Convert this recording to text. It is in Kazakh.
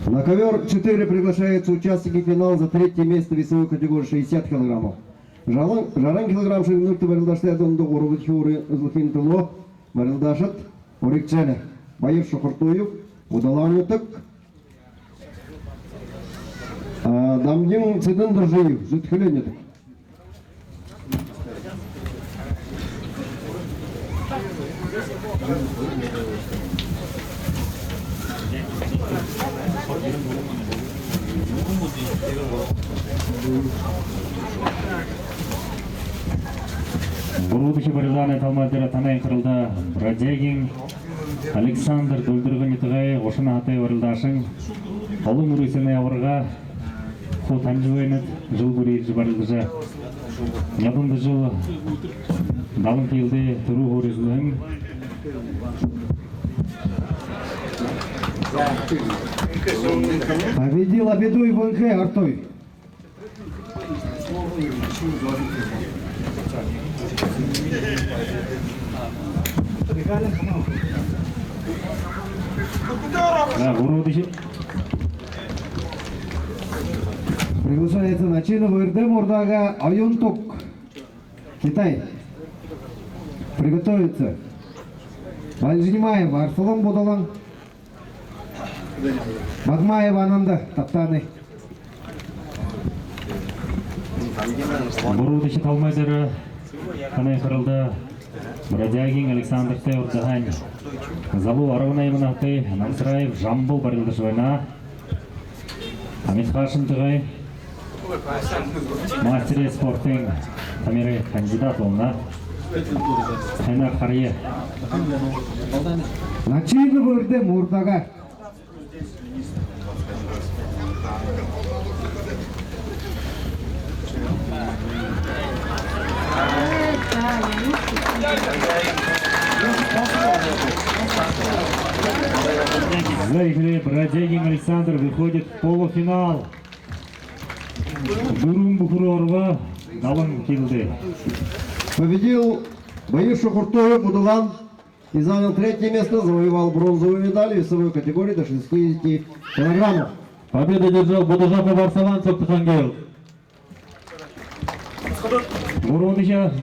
На ковер 4 приглашаются участники финала за третье место весовой категории 60 килограммов. Жаран килограмм шагнурты барылдаштардан орубут хуры ызлыхин тыло барылдашат орикчаны байыр шохортоев удаланутык дамдин цидын дыржыю зүткіленетік. Бурудыши барыланы талмадыра танай кырылда Бродягин Александр Дөлдіргін етіғай ошына атай барылдашың Олың үресіне авырға ход анжуайнат жыл көрейді барылдыжа ядынды жыл далын келді тұру көрезілігін Победил Абедуй ВНХ Артой. Бурудыши Приглашается на чину ВРД Мурдага Аюнтук, Китай. Приготовиться. Вальжнимаева Арсалан Будалан. Багмаева Ананда Таптаны. Бурудыши талмайдыры танай кырылда Бродягин Александр Теордагань Залу Аравнаймынаты Намсыраев Жамбыл барылдышвайна Хамид Хашим Тыгай Мастере спорттың тамиры кандидат олна Хайнар Хария На чину ВРД Мурдага. За игрой Бродягин Александр выходит в полуфинал. Бурум Бухуророва Далан Килды. Победил Баир Шохуртоев Будулан и занял третье место, завоевал бронзовую медаль в весовой категории до 60 килограммов. Победу держал Будужапов Арсалан Соктухангел. Бурудыша